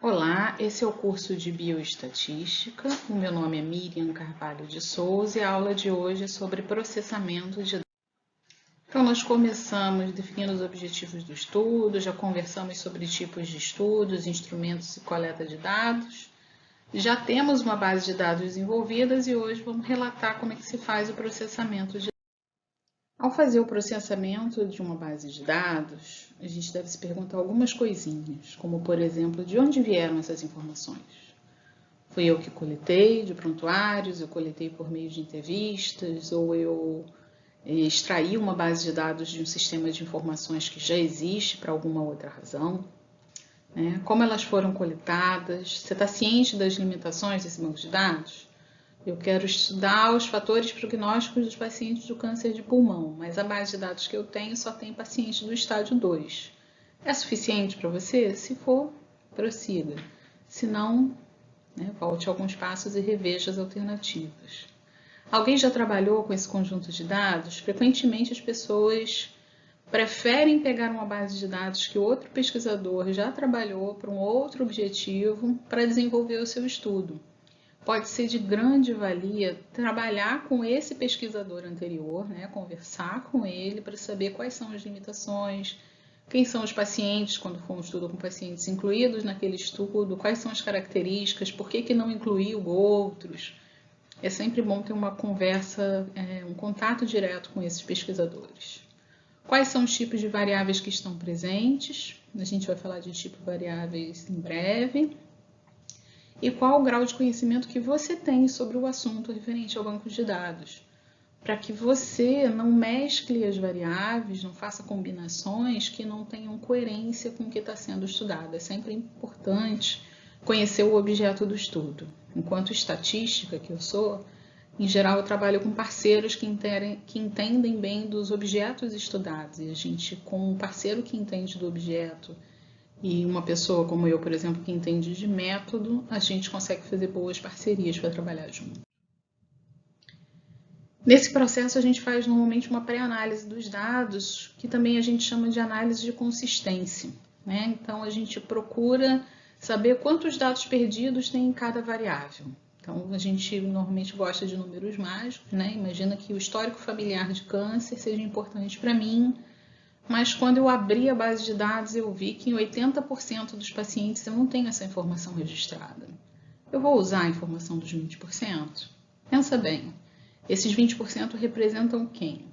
Olá, esse é o curso de Bioestatística. O meu nome é Miriam Carvalho de Souza e a aula de hoje é sobre processamento de dados. Então, nós começamos definindo os objetivos do estudo, já conversamos sobre tipos de estudos, instrumentos e coleta de dados. Já temos uma base de dados desenvolvidas e hoje vamos relatar como é que se faz o processamento de dados. Ao fazer o processamento de uma base de dados, a gente deve se perguntar algumas coisinhas, como por exemplo, de onde vieram essas informações? Fui eu que coletei de prontuários, eu coletei por meio de entrevistas, ou eu extraí uma base de dados de um sistema de informações que já existe para alguma outra razão, né? Como elas foram coletadas, você está ciente das limitações desse banco de dados? Eu quero estudar os fatores prognósticos dos pacientes do câncer de pulmão, mas a base de dados que eu tenho só tem pacientes do estágio 2. É suficiente para você? Se for, prossiga. Se não, volte alguns passos e reveja as alternativas. Alguém já trabalhou com esse conjunto de dados? Frequentemente as pessoas preferem pegar uma base de dados que outro pesquisador já trabalhou para um outro objetivo para desenvolver o seu estudo. Pode ser de grande valia trabalhar com esse pesquisador anterior, conversar com ele para saber quais são as limitações, quem são os pacientes, quando for um estudo com pacientes incluídos naquele estudo, quais são as características, por que não incluiu outros. É sempre bom ter uma conversa, um contato direto com esses pesquisadores. Quais são os tipos de variáveis que estão presentes? A gente vai falar de tipos variáveis em breve. E qual o grau de conhecimento que você tem sobre o assunto referente ao banco de dados, para que você não mescle as variáveis, não faça combinações que não tenham coerência com o que está sendo estudado. É sempre importante conhecer o objeto do estudo. Enquanto estatística que eu sou, em geral eu trabalho com parceiros que entendem bem dos objetos estudados. E a gente, com um parceiro que entende do objeto e uma pessoa como eu, por exemplo, que entende de método, a gente consegue fazer boas parcerias para trabalhar junto. Nesse processo, a gente faz normalmente uma pré-análise dos dados, que também a gente chama de análise de consistência. Então, a gente procura saber quantos dados perdidos tem em cada variável. Então, a gente normalmente gosta de números mágicos, Imagina que o histórico familiar de câncer seja importante para mim, mas quando eu abri a base de dados, eu vi que em 80% dos pacientes eu não tenho essa informação registrada. Eu vou usar a informação dos 20%? Pensa bem, esses 20% representam quem?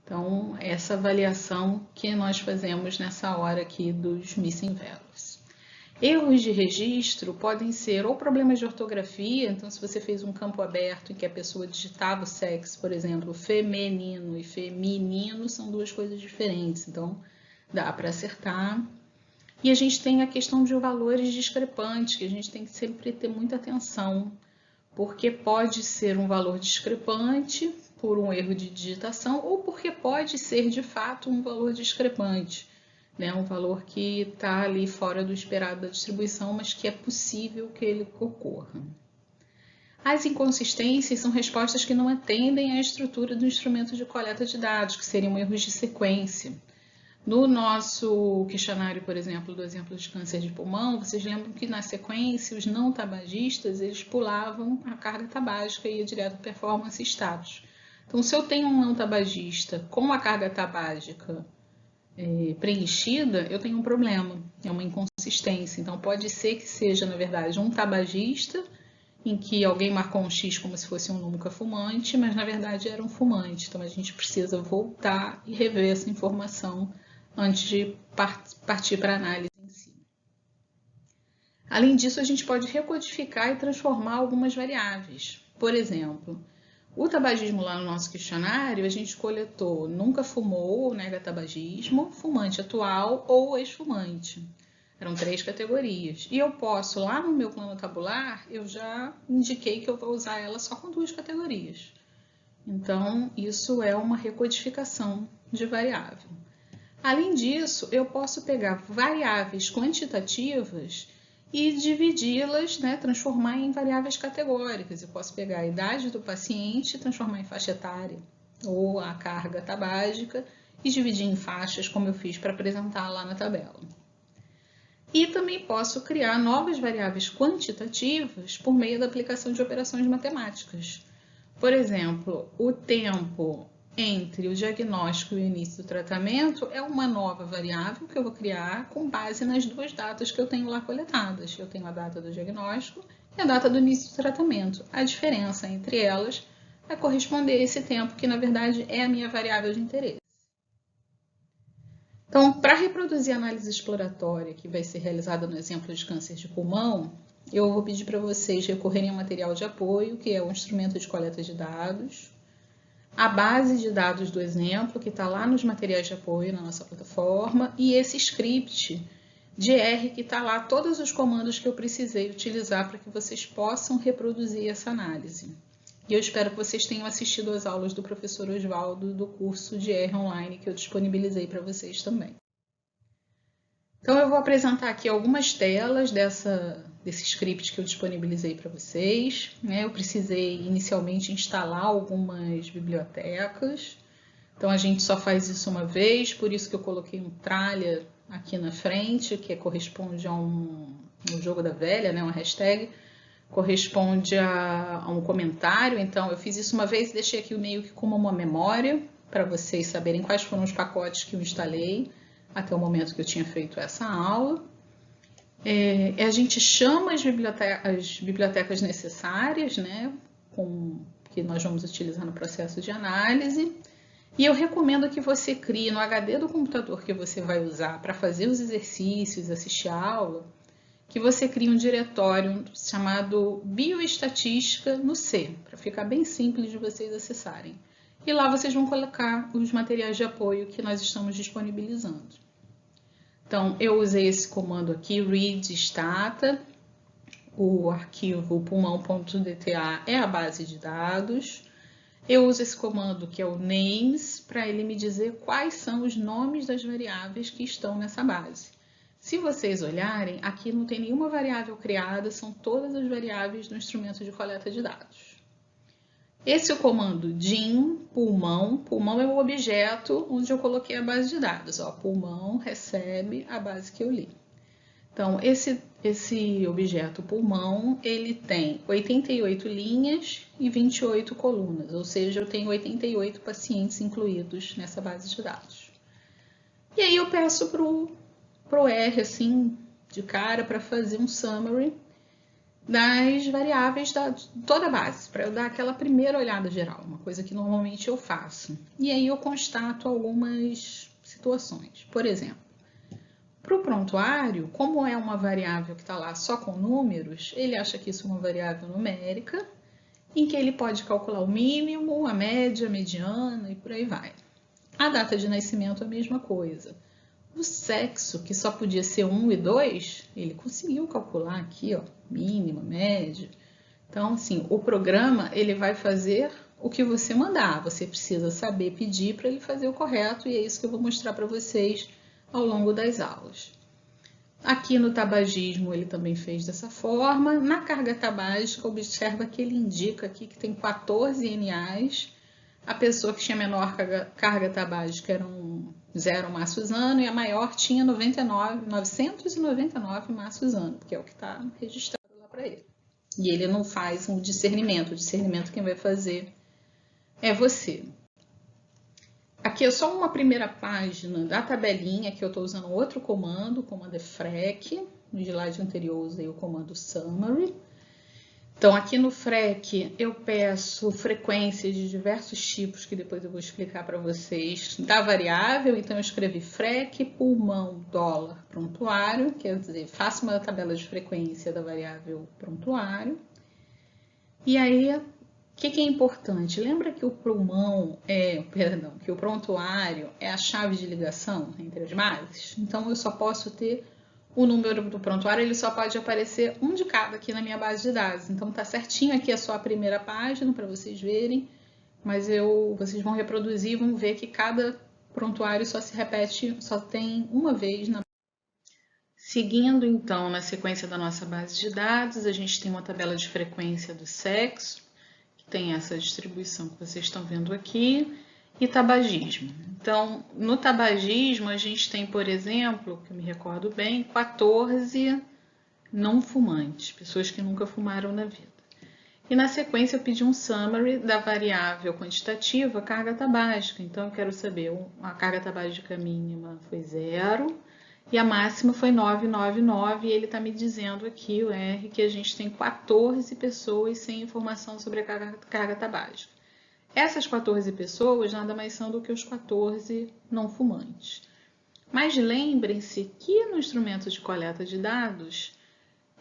Então, essa avaliação que nós fazemos nessa hora aqui dos missing values. Erros de registro podem ser ou problemas de ortografia, então se você fez um campo aberto em que a pessoa digitava o sexo, por exemplo, feminino e feminino são duas coisas diferentes, então dá para acertar. E a gente tem a questão de valores discrepantes, que a gente tem que sempre ter muita atenção, porque pode ser um valor discrepante por um erro de digitação ou porque pode ser de fato um valor discrepante. Um valor que está ali fora do esperado da distribuição, mas que é possível que ele ocorra. As inconsistências são respostas que não atendem à estrutura do instrumento de coleta de dados, que seriam erros de sequência. No nosso questionário, por exemplo, do exemplo de câncer de pulmão, vocês lembram que na sequência os não tabagistas eles pulavam a carga tabágica e ia direto para performance e status. Então, se eu tenho um não tabagista com a carga tabágica preenchida, eu tenho um problema, é uma inconsistência. Então, pode ser que seja, na verdade, um tabagista em que alguém marcou um X como se fosse um nunca fumante, mas na verdade era um fumante. Então, a gente precisa voltar e rever essa informação antes de partir para a análise em si. Além disso, a gente pode recodificar e transformar algumas variáveis. Por exemplo, o tabagismo lá no nosso questionário, a gente coletou nunca fumou ou nega tabagismo, fumante atual ou ex-fumante. Eram 3 categorias. E eu posso, lá no meu plano tabular, eu já indiquei que eu vou usar ela só com 2 categorias. Então, isso é uma recodificação de variável. Além disso, eu posso pegar variáveis quantitativas e dividi-las, transformar em variáveis categóricas. Eu posso pegar a idade do paciente e transformar em faixa etária, ou a carga tabágica, e dividir em faixas, como eu fiz para apresentar lá na tabela. E também posso criar novas variáveis quantitativas por meio da aplicação de operações matemáticas. Por exemplo, o tempo entre o diagnóstico e o início do tratamento é uma nova variável que eu vou criar com base nas duas datas que eu tenho lá coletadas. Eu tenho a data do diagnóstico e a data do início do tratamento. A diferença entre elas vai corresponder a esse tempo, que na verdade é a minha variável de interesse. Então, para reproduzir a análise exploratória que vai ser realizada no exemplo de câncer de pulmão, eu vou pedir para vocês recorrerem ao material de apoio, que é o instrumento de coleta de dados, a base de dados do exemplo, que está lá nos materiais de apoio na nossa plataforma, e esse script de R, que está lá todos os comandos que eu precisei utilizar para que vocês possam reproduzir essa análise. E eu espero que vocês tenham assistido às aulas do professor Oswaldo do curso de R online que eu disponibilizei para vocês também. Então, eu vou apresentar aqui algumas telas desse script que eu disponibilizei para vocês. Eu precisei inicialmente instalar algumas bibliotecas. Então, a gente só faz isso uma vez, por isso que eu coloquei um tralha aqui na frente, que corresponde a um jogo da velha, uma hashtag, corresponde a um comentário. Então, eu fiz isso uma vez e deixei aqui meio que como uma memória, para vocês saberem quais foram os pacotes que eu instalei até o momento que eu tinha feito essa aula. A gente chama as bibliotecas necessárias, que nós vamos utilizar no processo de análise. E eu recomendo que você crie no HD do computador que você vai usar para fazer os exercícios, assistir a aula, que você crie um diretório chamado Bioestatística no C, para ficar bem simples de vocês acessarem. E lá vocês vão colocar os materiais de apoio que nós estamos disponibilizando. Então, eu usei esse comando aqui, read stata, o arquivo pulmão.dta é a base de dados. Eu uso esse comando que é o names, para ele me dizer quais são os nomes das variáveis que estão nessa base. Se vocês olharem, aqui não tem nenhuma variável criada, são todas as variáveis do instrumento de coleta de dados. Esse é o comando dim pulmão. Pulmão é o objeto onde eu coloquei a base de dados. Pulmão recebe a base que eu li. Então, esse objeto pulmão, ele tem 88 linhas e 28 colunas, ou seja, eu tenho 88 pacientes incluídos nessa base de dados. E aí eu peço pro R, assim, de cara, para fazer um summary das variáveis de toda a base, para eu dar aquela primeira olhada geral, uma coisa que normalmente eu faço. E aí eu constato algumas situações. Por exemplo, para o prontuário, como é uma variável que está lá só com números, ele acha que isso é uma variável numérica, em que ele pode calcular o mínimo, a média, a mediana e por aí vai. A data de nascimento é a mesma coisa. O sexo, que só podia ser 1 e 2, ele conseguiu calcular aqui, mínima, média. Então, assim, o programa ele vai fazer o que você mandar. Você precisa saber pedir para ele fazer o correto e é isso que eu vou mostrar para vocês ao longo das aulas. Aqui no tabagismo ele também fez dessa forma. Na carga tabágica, observa que ele indica aqui que tem 14 NAs. A pessoa que tinha menor carga tabágica era 0 maços ano e a maior tinha 999 maços ano, que é o que está registrado lá para ele. E ele não faz um discernimento. O discernimento quem vai fazer é você. Aqui é só uma primeira página da tabelinha que eu estou usando outro comando, o comando é FREC. No slide anterior eu usei o comando summary. Então, aqui no FREC eu peço frequências de diversos tipos, que depois eu vou explicar para vocês, da variável. Então, eu escrevi FREC, pulmão, dólar, prontuário, quer dizer, faço uma tabela de frequência da variável prontuário. E aí, o que é importante? Lembra que o pulmão que o prontuário é a chave de ligação entre as bases? Então, eu só posso ter o número do prontuário, ele só pode aparecer um de cada aqui na minha base de dados. Então, tá certinho aqui, é só a primeira página para vocês verem, mas vocês vão reproduzir e vão ver que cada prontuário só se repete, só tem uma vez na. Seguindo, então, na sequência da nossa base de dados, a gente tem uma tabela de frequência do sexo, que tem essa distribuição que vocês estão vendo aqui. e tabagismo. Então, no tabagismo, a gente tem, por exemplo, que eu me recordo bem, 14 não fumantes, pessoas que nunca fumaram na vida. E na sequência eu pedi um summary da variável quantitativa carga tabágica. Então eu quero saber, a carga tabágica mínima foi 0 e a máxima foi 999 e ele está me dizendo aqui, o R, que a gente tem 14 pessoas sem informação sobre a carga tabágica. Essas 14 pessoas nada mais são do que os 14 não fumantes. Mas lembrem-se que no instrumento de coleta de dados,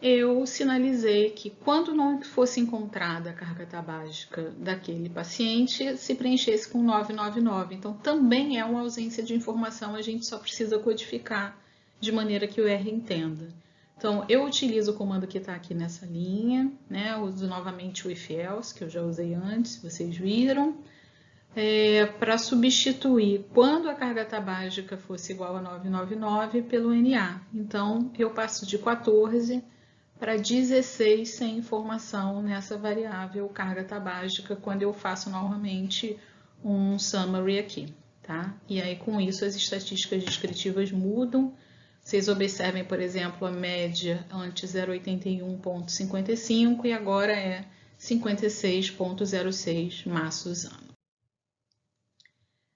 eu sinalizei que quando não fosse encontrada a carga tabágica daquele paciente, se preenchesse com 999. Então, também é uma ausência de informação, a gente só precisa codificar de maneira que o R entenda. Então, eu utilizo o comando que está aqui nessa linha, né? Uso novamente o if else, que eu já usei antes, vocês viram, para substituir quando a carga tabágica fosse igual a 999 pelo NA. Então, eu passo de 14 para 16 sem informação nessa variável carga tabágica quando eu faço normalmente um summary aqui, tá? E aí com isso as estatísticas descritivas mudam. Vocês observem, por exemplo, a média antes era 81,55 e agora é 56,06 maços ano.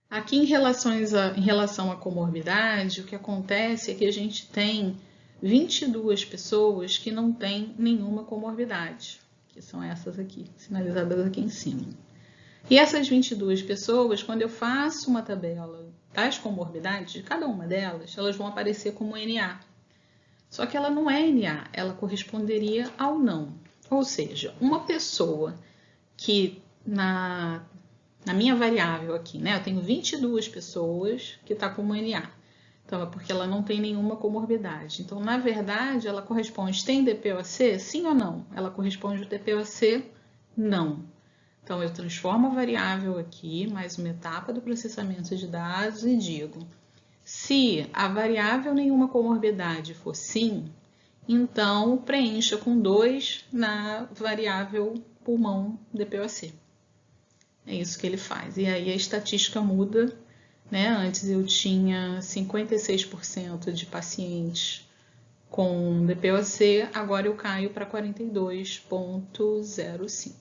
Aqui em relação à comorbidade, o que acontece é que a gente tem 22 pessoas que não têm nenhuma comorbidade, que são essas aqui, sinalizadas aqui em cima. E essas 22 pessoas, quando eu faço uma tabela das comorbidades de cada uma delas, elas vão aparecer como NA. Só que ela não é NA, ela corresponderia ao não. Ou seja, uma pessoa que na minha variável aqui, né, eu tenho 22 pessoas que está como NA. Então, é porque ela não tem nenhuma comorbidade. Então, na verdade, ela corresponde, tem DPoC? Sim ou não? Ela corresponde ao DPoC? Não. Então, eu transformo a variável aqui, mais uma etapa do processamento de dados e digo, se a variável nenhuma comorbidade for sim, então preencha com 2 na variável pulmão DPoC. É isso que ele faz. E aí a estatística muda. Né? Antes eu tinha 56% de pacientes com DPoC, agora eu caio para 42,05%.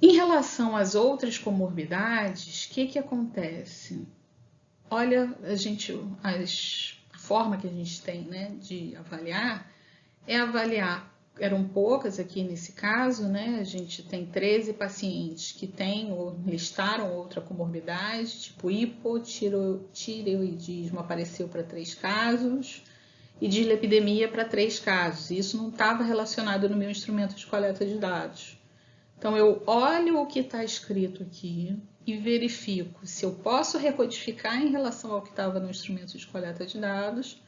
Em relação às outras comorbidades, o que acontece? Olha, a forma que a gente tem, né, de avaliar é avaliar. Eram poucas aqui nesse caso, né? A gente tem 13 pacientes que têm ou listaram outra comorbidade, tipo hipotireoidismo apareceu para 3 casos e dislipidemia para 3 casos. Isso não estava relacionado no meu instrumento de coleta de dados. Então, eu olho o que está escrito aqui e verifico se eu posso recodificar em relação ao que estava no instrumento de coleta de dados.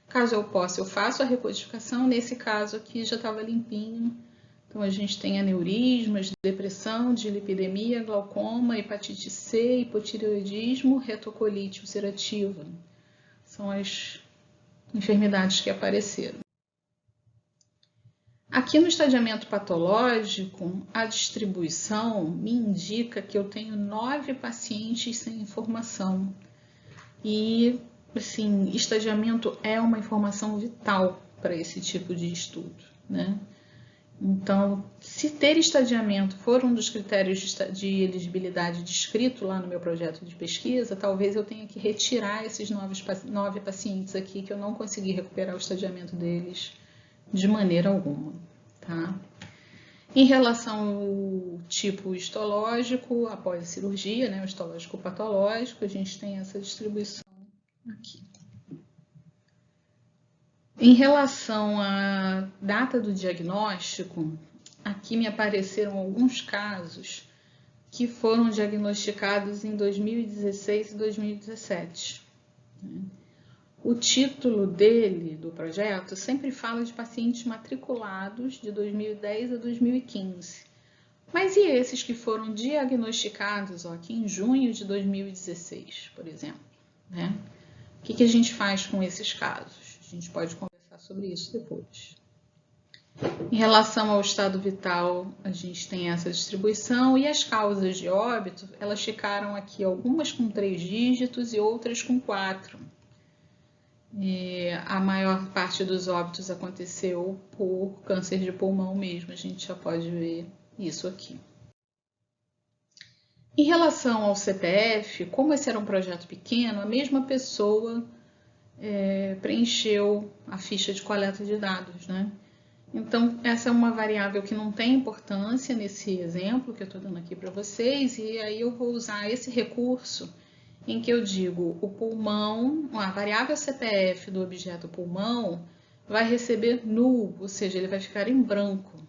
Caso eu possa, eu faço a recodificação. Nesse caso aqui já estava limpinho. Então, a gente tem aneurismas, depressão, dislipidemia, glaucoma, hepatite C, hipotireoidismo, retocolite ulcerativa. São as enfermidades que apareceram. Aqui no estadiamento patológico, a distribuição me indica que eu tenho 9 pacientes sem informação. E assim, estadiamento é uma informação vital para esse tipo de estudo, né? Então, se ter estadiamento for um dos critérios de elegibilidade descrito lá no meu projeto de pesquisa, talvez eu tenha que retirar esses 9 pacientes aqui que eu não consegui recuperar o estadiamento deles de maneira alguma, tá? Em relação ao tipo histológico, após a cirurgia, né, o histológico patológico, a gente tem essa distribuição aqui. Em relação à data do diagnóstico, aqui me apareceram alguns casos que foram diagnosticados em 2016 e 2017. O título do projeto, sempre fala de pacientes matriculados de 2010 a 2015. Mas e esses que foram diagnosticados aqui em junho de 2016, por exemplo, né? O que a gente faz com esses casos? A gente pode conversar sobre isso depois. Em relação ao estado vital, a gente tem essa distribuição, e as causas de óbito, elas ficaram aqui, algumas com 3 dígitos e outras com 4. A maior parte dos óbitos aconteceu por câncer de pulmão mesmo, a gente já pode ver isso aqui. Em relação ao CPF, como esse era um projeto pequeno, a mesma pessoa preencheu a ficha de coleta de dados, né? Então, essa é uma variável que não tem importância nesse exemplo que eu estou dando aqui para vocês, e aí eu vou usar esse recurso em que eu digo o pulmão, a variável CPF do objeto pulmão vai receber null, ou seja, ele vai ficar em branco.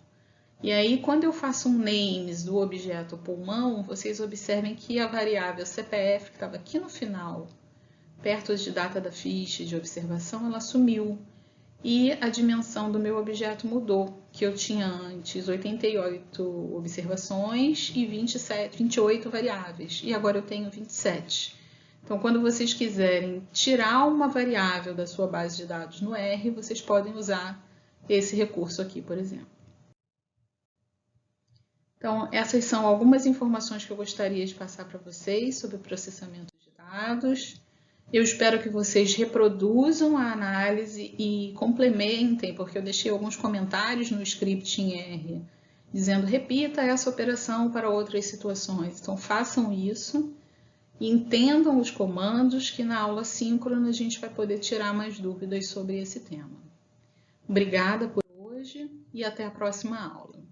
E aí, quando eu faço um names do objeto pulmão, vocês observem que a variável CPF, que estava aqui no final, perto de data da ficha de observação, ela sumiu. E a dimensão do meu objeto mudou, que eu tinha antes 88 observações e 28 variáveis, e agora eu tenho 27. Então, quando vocês quiserem tirar uma variável da sua base de dados no R, vocês podem usar esse recurso aqui, por exemplo. Então, essas são algumas informações que eu gostaria de passar para vocês sobre o processamento de dados. Eu espero que vocês reproduzam a análise e complementem, porque eu deixei alguns comentários no script em R, dizendo repita essa operação para outras situações. Então, façam isso e entendam os comandos, que na aula síncrona a gente vai poder tirar mais dúvidas sobre esse tema. Obrigada por hoje e até a próxima aula.